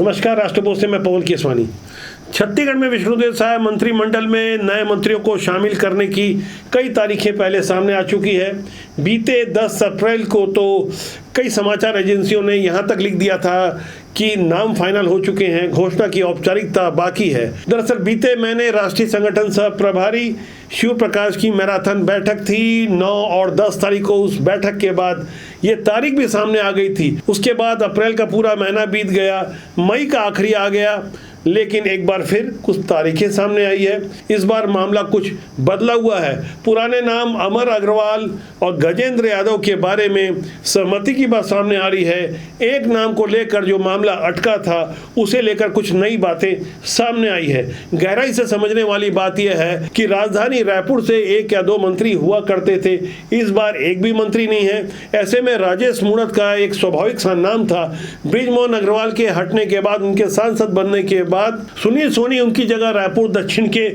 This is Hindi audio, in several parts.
नमस्कार, राष्ट्रपोस्ट से मैं पवन केसवानी। छत्तीसगढ़ में विष्णुदेव साय मंत्रिमंडल में नए मंत्रियों को शामिल करने की कई तारीखें पहले सामने आ चुकी है। बीते 10 अप्रैल को तो कई समाचार एजेंसियों ने यहाँ तक लिख दिया था कि नाम फाइनल हो चुके हैं, घोषणा की औपचारिकता बाकी है। दरअसल बीते महीने राष्ट्रीय संगठन सह प्रभारी शिव प्रकाश की मैराथन बैठक थी। 9 और 10 तारीख को उस बैठक के बाद ये तारीख भी सामने आ गई थी। उसके बाद अप्रैल का पूरा महीना बीत गया, मई का आखिरी आ गया, लेकिन एक बार फिर कुछ तारीखें सामने आई है। इस बार मामला कुछ बदला हुआ है। पुराने नाम अमर अग्रवाल और गजेंद्र यादव के बारे में सहमति की बात सामने आ रही है। एक नाम को लेकर जो मामला अटका था उसे लेकर कुछ नई बातें सामने आई है। गहराई से समझने वाली बात यह है कि राजधानी रायपुर से 1 या 2 मंत्री हुआ करते थे, इस बार एक भी मंत्री नहीं है। ऐसे में राजेश मूणत का एक स्वाभाविक सा नाम था। बृजमोहन अग्रवाल के हटने के बाद, उनके सांसद बनने के बाद सुनील सोनी उनकी जगह रायपुर दक्षिण के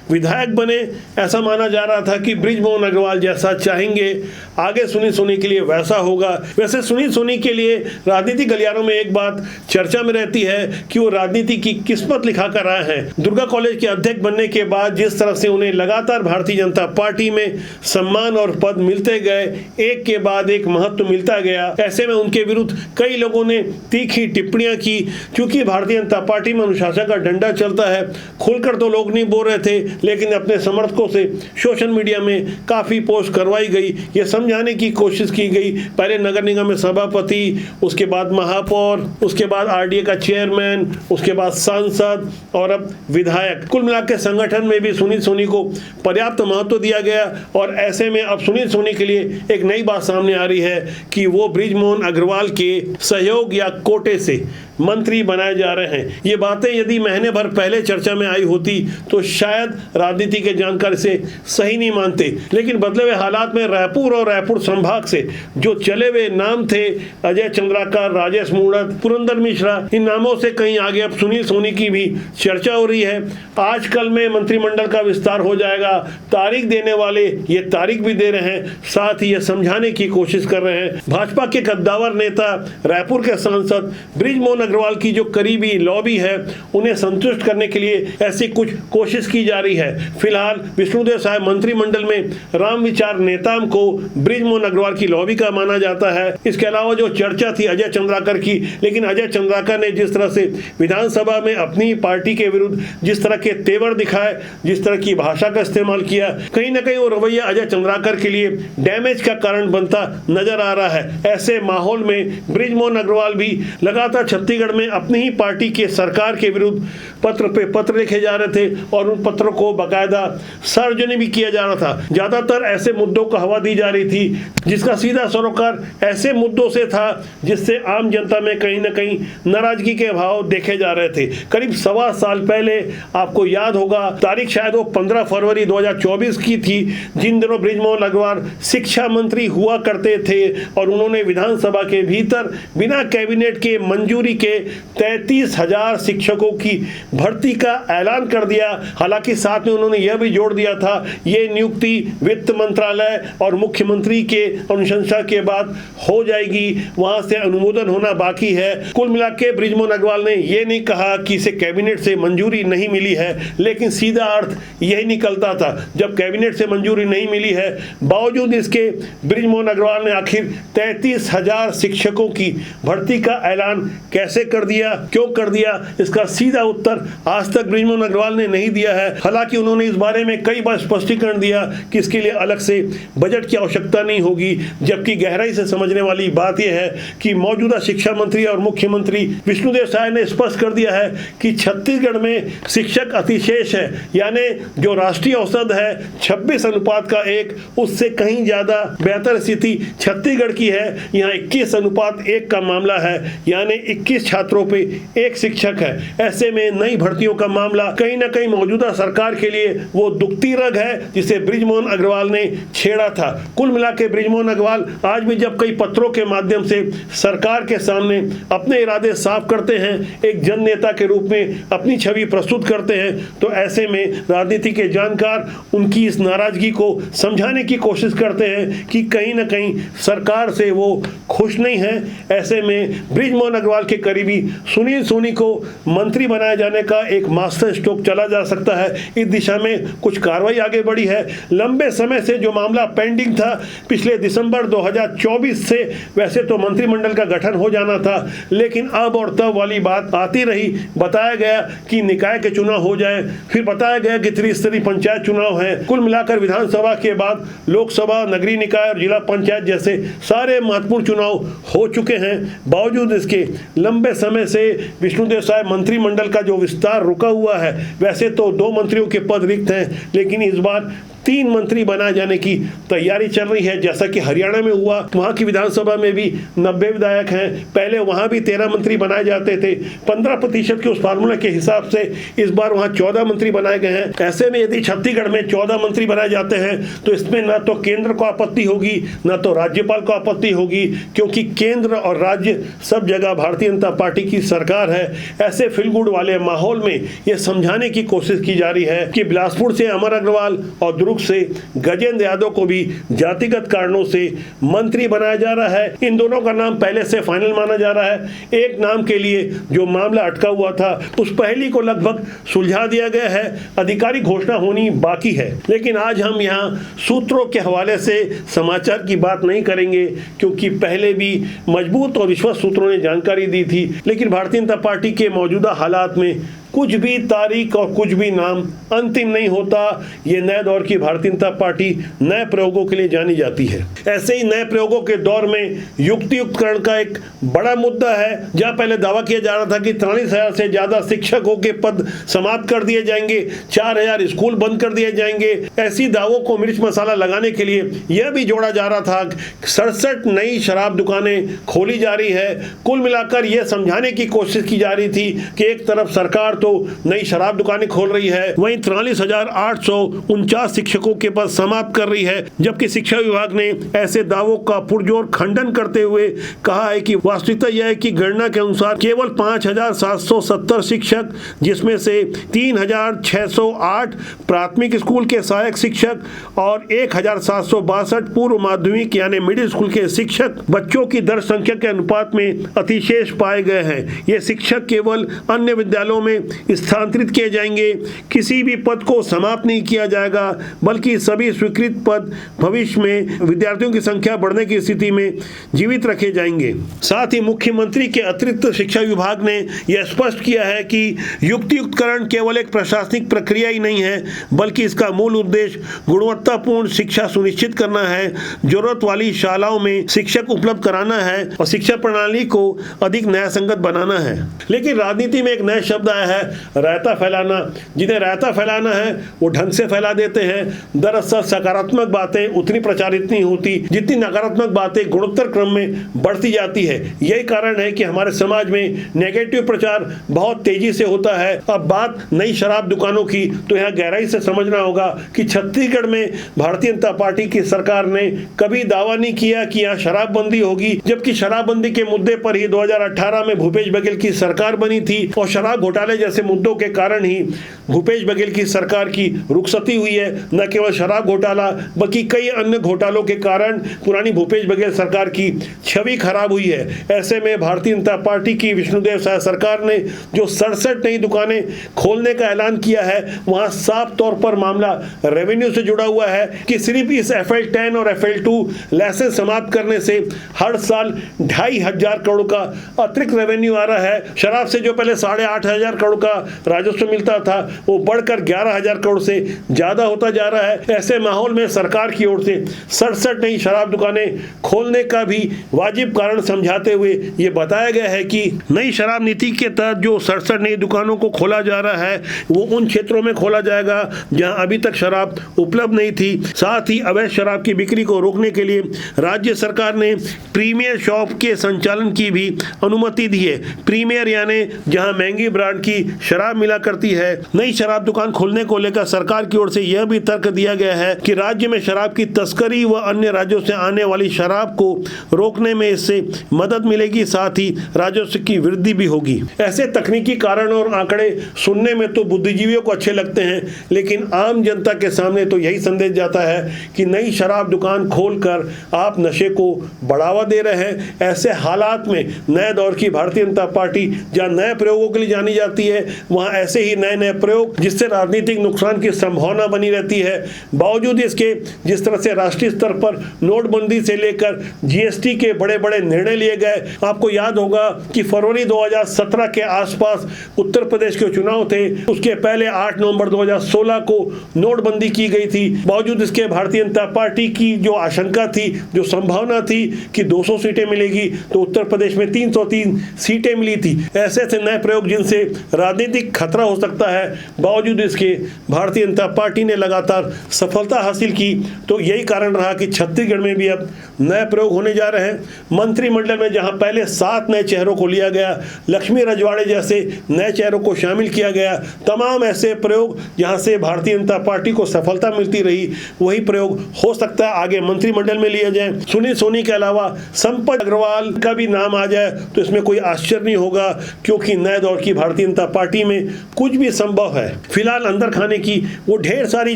विधायक बने। ऐसा माना जा रहा था कि बृजमोहन अग्रवाल जैसा चाहेंगे आगे सुनील सोनी के लिए वैसा होगा। वैसे सुनील सोनी के लिए राजनीतिक गलियारों में एक बात चर्चा में रहती है कि वो राजनीति की किस्मत लिखा कर आए हैं। दुर्गा कॉलेज के अध्यक्ष बनने के बाद जिस तरह से उन्हें लगातार भारतीय जनता पार्टी में सम्मान और पद मिलते गए, एक के बाद एक महत्व मिलता गया, ऐसे में उनके विरुद्ध कई लोगों ने तीखी टिप्पणियां की। क्योंकि भारतीय जनता पार्टी में अनुशासन का डंडा चलता है, खुलकर तो लोग नहीं बोल रहे थे, लेकिन अपने समर्थकों से सोशल मीडिया में काफी पोस्ट करवाई गई। ये समझाने की कोशिश की गई, पहले नगर निगम में सभापति, उसके बाद महापौर, उसके बाद आरडीए का चेयरमैन, उसके बाद सांसद और अब विधायक। कुल मिलाकर संगठन में भी सुनील सोनी को पर्याप्त महत्व दिया गया। और ऐसे में अब सुनील सोनी के लिए एक नई बात सामने आ रही है कि वो बृजमोहन अग्रवाल के सहयोग या कोटे से मंत्री बनाए जा रहे हैं। ये बातें यदि महीने भर पहले चर्चा में आई होती तो शायद राजनीति के जानकार इसे सही नहीं मानते, लेकिन बदले हुए हालात में रायपुर और रायपुर संभाग से जो चले हुए नाम थे, अजय चंद्राकर, राजेश मूणत, पुरंदर मिश्रा, इन नामों से कहीं आगे अब सुनील सोनी की भी चर्चा हो रही है। आजकल में मंत्रिमंडल का विस्तार हो जाएगा, तारीख देने वाले ये तारीख भी दे रहे हैं, साथ ही ये समझाने की कोशिश कर रहे हैं। भाजपा के कद्दावर नेता रायपुर के सांसद बृजमोहन अग्रवाल की जो करीबी लॉबी है, उन्हें संतुष्ट करने के लिए ऐसी कुछ कोशिश की जा रही है। फिलहाल विष्णुदेव साय मंत्रिमंडल में राम विचार नेताओं को बृजमोहन अग्रवाल की लॉबी का माना जाता है। इसके अलावा जो चर्चा थी अजय चंद्राकर की, लेकिन अजय चंद्राकर ने जिस तरह से विधानसभा में अपनी पार्टी के विरुद्ध जिस तरह के तेवर दिखाए, जिस तरह की भाषा का इस्तेमाल किया, कहीं ना कहीं वो रवैया अजय चंद्राकर के लिए डैमेज का कारण बनता नजर आ रहा है। ऐसे माहौल में बृजमोहन अग्रवाल भी लगातार छत्तीसगढ़ में अपनी ही पार्टी के सरकार के विरुद्ध पत्र पे पत्र लिखे जा रहे थे और उन पत्रों को बाकायदा सार्वजनिक भी किया जा रहा था। ज्यादातर ऐसे मुद्दों को हवा दी जा रही थी जिसका सीधा सरोकार ऐसे मुद्दों से था जिससे आम जनता में कहीं ना कहीं नाराजगी के भाव देखे जा रहे थे। करीब 1.25 साल पहले आपको याद होगा, तारीख शायद वो 15 फरवरी 2024 की थी, जिन दिनों बृजमोहन अग्रवाल शिक्षा मंत्री हुआ करते थे और उन्होंने विधानसभा के भीतर बिना कैबिनेट के मंजूरी के 33,000 शिक्षकों की भर्ती का ऐलान कर दिया। हालांकि साथ में उन्होंने यह भी जोड़ दिया था ये नियुक्ति वित्त मंत्रालय और मुख्यमंत्री के अनुशंसा के बाद हो जाएगी, वहां से अनुमोदन होना बाकी है। कुल मिलाकर बृजमोहन अग्रवाल ने यह नहीं कहा कि इसे कैबिनेट से मंजूरी नहीं मिली है, लेकिन सीधा अर्थ यही निकलता था जब कैबिनेट से मंजूरी नहीं मिली है, बावजूद इसके बृजमोहन अग्रवाल ने आखिर 33,000 शिक्षकों की भर्ती का ऐलान कैसे कर दिया, क्यों कर दिया, इसका सीधा उत्तर आज तक बृजमोहन अग्रवाल ने नहीं दिया है। हालांकि उन्होंने इस बारे में कई बार स्पष्टीकरण दिया कि इसके लिए अलग से बजट की आवश्यकता नहीं होगी, जबकि गहराई से समझने वाली बात यह है कि मौजूदा शिक्षा मंत्री और मुख्यमंत्री विष्णुदेव साय ने स्पष्ट कर दिया है कि छत्तीसगढ़ में शिक्षक अतिशेष है, यानी जो राष्ट्रीय औसत है 26:1, उससे कहीं ज्यादा बेहतर स्थिति छत्तीसगढ़ की है। यहाँ 21:1 का मामला है, यानी 21 छात्रों पे 1 शिक्षक है। ऐसे में नई भर्तियों का मामला कहीं ना कहीं मौजूदा सरकार के लिए वो दुखती रग है जिसे बृजमोहन अग्रवाल ने छेड़ा था। कुल मिला के बृजमोहन अग्रवाल आज भी जब कई पत्रों के माध्यम से सरकार के सामने अपने इरादे साफ करते हैं, एक जन नेता के रूप में अपनी छवि प्रस्तुत करते हैं, तो ऐसे में राजनीति के जानकार उनकी इस नाराजगी को समझाने की कोशिश करते हैं कि कहीं ना कहीं सरकार से वो खुश नहीं है। ऐसे में बृजमोहन अग्रवाल के करीबी सुनील सोनी को मंत्री बनाए जाने का एक मास्टर स्ट्रोक चला जा सकता है। इस दिशा में कुछ कार्रवाई आगे बढ़ी है। लंबे समय से जो मामला पेंडिंग था, पिछले दिसंबर 2024 से वैसे तो मंत्रिमंडल का गठन हो जाना था, लेकिन अब और तब वाली बात आती रही। बताया गया कि निकाय के चुनाव हो जाए, फिर बताया गया कि त्रिस्तरीय पंचायत चुनाव है। कुल मिलाकर विधानसभा के बाद लोकसभा, नगरीय निकाय और जिला पंचायत जैसे सारे महत्वपूर्ण चुनाव हो चुके हैं। बावजूद इसके लंबे समय से विष्णुदेव साय मंत्रिमंडल का जो विस्तार रुका हुआ है, वैसे तो 2 मंत्रियों के पद रिक्त हैं, लेकिन इस बार 3 मंत्री बनाए जाने की तैयारी चल रही है। जैसा कि हरियाणा में हुआ, वहां की विधानसभा में भी 90 विधायक हैं। पहले वहां भी 13 मंत्री बनाए जाते थे। 15% के उस फार्मूला के हिसाब से इस बार वहां 14 मंत्री बनाए गए हैं। ऐसे में यदि छत्तीसगढ़ में 14 मंत्री बनाए जाते हैं तो इसमें न तो केंद्र को आपत्ति होगी, न तो राज्यपाल को आपत्ति होगी, क्योंकि केंद्र और राज्य सब जगह भारतीय जनता पार्टी की सरकार है। ऐसे फील गुड वाले माहौल में यह समझाने की कोशिश की जा रही है कि बिलासपुर से अमर अग्रवाल और से गजेंद्र यादव को भी जातिगत कारणों से मंत्री बनाया जा रहा है। इन दोनों का नाम पहले से फाइनल माना जा रहा है। एक नाम के लिए जो मामला अटका हुआ था, उस पहली को लगभग सुलझा दिया गया है। आधिकारिक घोषणा होनी बाकी है। लेकिन आज हम यहाँ सूत्रों के हवाले से समाचार की बात नहीं करेंगे, क्योंकि पहले भी मजबूत और विश्वस्त सूत्रों ने जानकारी दी थी। लेकिन भारतीय जनता पार्टी के मौजूदा हालात में कुछ भी तारीख और कुछ भी नाम अंतिम नहीं होता। ये नए दौर की भारतीय जनता पार्टी नए प्रयोगों के लिए जानी जाती है। ऐसे ही नए प्रयोगों के दौर में युक्तियुक्तकरण का एक बड़ा मुद्दा है, जहां पहले दावा किया जा रहा था कि 43,000 से ज्यादा शिक्षकों के पद समाप्त कर दिए जाएंगे, 4,000 स्कूल बंद कर दिए जाएंगे। ऐसी दावों को मिर्च मसाला लगाने के लिए यह भी जोड़ा जा रहा था 67 नई शराब दुकानें खोली जा रही है। कुल मिलाकर यह समझाने की कोशिश की जा रही थी कि एक तरफ सरकार तो नई शराब दुकानें खोल रही है, वहीं 43,849 शिक्षकों के पद समाप्त कर रही है। जबकि शिक्षा विभाग ने ऐसे दावों का पुरजोर खंडन करते हुए कहा है कि वास्तविकता यह है कि गणना के अनुसार केवल 5,770 शिक्षक, जिसमें से 3,608 प्राथमिक स्कूल के सहायक शिक्षक और 1,762 पूर्व माध्यमिक यानी मिडिल स्कूल के शिक्षक बच्चों की दर संख्या के अनुपात में अतिशेष पाए गए हैं। ये शिक्षक केवल अन्य विद्यालयों में स्थानांतरित किए जाएंगे, किसी भी पद को समाप्त नहीं किया जाएगा, बल्कि सभी स्वीकृत पद भविष्य में विद्यार्थियों की संख्या बढ़ने की स्थिति में जीवित रखे जाएंगे। साथ ही मुख्यमंत्री के अतिरिक्त शिक्षा विभाग ने यह स्पष्ट किया है कि युक्तियुक्तकरण केवल एक प्रशासनिक प्रक्रिया ही नहीं है, बल्कि इसका मूल उद्देश्य गुणवत्तापूर्ण शिक्षा सुनिश्चित करना है, जरूरत वाली शालाओं में शिक्षक उपलब्ध कराना है और शिक्षा प्रणाली को अधिक न्यायसंगत बनाना है। लेकिन राजनीति में एक नया शब्द आया है, रायता फैलाना। जिन्हें रायता फैलाना है वो ढंग से फैला देते हैं। दरअसल सकारात्मक बातें उतनी प्रचारित नहीं होती जितनी नकारात्मक बातें गुणोत्तर क्रम में बढ़ती जाती है। यही कारण है कि हमारे समाज में नेगेटिव प्रचार बहुत तेजी से होता है। अब बात नई शराब दुकानों की, तो यहाँ गहराई से समझना होगा कि छत्तीसगढ़ में भारतीय जनता पार्टी की सरकार ने कभी दावा नहीं किया कि यहाँ शराबबंदी होगी, जबकि शराबबंदी के मुद्दे पर ही 2018 में भूपेश बघेल की सरकार बनी थी और शराब घोटाले जैसे मुद्दों के कारण ही भूपेश बघेल की सरकार की रुखसती हुई है। न केवल शराब घोटाला बल्कि कई अन्य घोटालों के कारण पुरानी भूपेश बघेल सरकार की छवि खराब हुई है। ऐसे में भारतीय जनता पार्टी की विष्णुदेव साय सरकार ने जो 67 नई दुकानें खोलने का ऐलान किया है, वहां साफ तौर पर मामला रेवेन्यू से जुड़ा हुआ है कि सिर्फ इस FL10 और FL2 लाइसेंस समाप्त करने से हर साल 2,500 करोड़ का अतिरिक्त रेवेन्यू आ रहा है। शराब से जो पहले 8,500 करोड़ का राजस्व मिलता था, वो बढ़कर 11,000 करोड़ से ज्यादा होता जा रहा है। ऐसे माहौल में सरकार की ओर से 67 नई शराब दुकानें खोलने का भी वाजिब कारण समझाते हुए ये बताया गया है कि नई शराब नीति के तहत जो 67 नई दुकानों को खोला जा रहा है, वो उन क्षेत्रों में खोला जाएगा जहां अभी तक शराब उपलब्ध नहीं थी। साथ ही अवैध शराब की बिक्री को रोकने के लिए राज्य सरकार ने प्रीमियर शॉप के संचालन की भी अनुमति दी है। प्रीमियर यानी जहां महंगी ब्रांड की शराब मिला करती है। नई शराब दुकान खोलने को लेकर सरकार की ओर से यह भी तर्क दिया गया है कि राज्य में शराब की तस्करी व अन्य राज्यों से आने वाली शराब को रोकने में इससे मदद मिलेगी, साथ ही राजस्व की वृद्धि भी होगी। ऐसे तकनीकी कारण और आंकड़े सुनने में तो बुद्धिजीवियों को अच्छे लगते हैं, लेकिन आम जनता के सामने तो यही संदेश जाता है कि नई शराब दुकान खोलकर आप नशे को बढ़ावा दे रहे हैं। ऐसे हालात में नए दौर की भारतीय जनता पार्टी जहां नए प्रयोगों के लिए जानी जाती है, वहां ऐसे ही नए नए प्रयोग जिससे राजनीतिक नुकसान की संभावना बनी रहती है। बावजूद इसके जिस तरह से राष्ट्रीय स्तर पर नोटबंदी से लेकर जीएसटी के बड़े बड़े निर्णय लिए गए, आपको याद होगा कि फरवरी 2017 के आसपास उत्तर प्रदेश के चुनाव थे, उसके पहले 8 नवंबर 2016 को नोटबंदी की गई थी। बावजूद इसके भारतीय जनता पार्टी की जो आशंका थी, जो संभावना थी कि 200 सीटें मिलेगी, तो उत्तर प्रदेश में 303 सीटें मिली थी। ऐसे ऐसे नए प्रयोग जिनसे राजनीतिक खतरा हो सकता है, बावजूद इसके भारतीय जनता पार्टी ने लगातार सफलता हासिल की। तो यही कारण रहा कि छत्तीसगढ़ में भी अब नए प्रयोग होने जा रहे हैं। मंत्रिमंडल में जहां पहले 7 नए चेहरों को लिया गया, लक्ष्मी रजवाड़े जैसे नए चेहरों को शामिल किया गया, तमाम ऐसे प्रयोग जहां से भारतीय जनता पार्टी को सफलता मिलती रही, वही प्रयोग हो सकता है आगे मंत्रिमंडल में लिया जाए। सुनील सोनी के अलावा संपत अग्रवाल का भी नाम आ जाए तो इसमें कोई आश्चर्य नहीं होगा, क्योंकि नए दौर की भारतीय जनता पार्टी में कुछ भी संभव है। फिलहाल अंदर खाने की वो ढेर सारी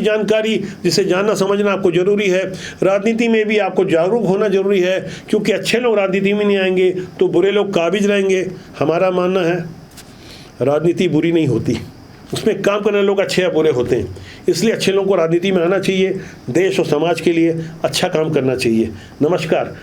जानकारी जिसे जानना समझना आपको जरूरी है। राजनीति में भी आपको जागरूक होना जरूरी है, क्योंकि अच्छे लोग राजनीति में नहीं आएंगे तो बुरे लोग काबिज रहेंगे। हमारा मानना है राजनीति बुरी नहीं होती, उसमें काम करने लोग अच्छे या बुरे होते हैं। इसलिए अच्छे लोगों को राजनीति में आना चाहिए, देश और समाज के लिए अच्छा काम करना चाहिए। नमस्कार,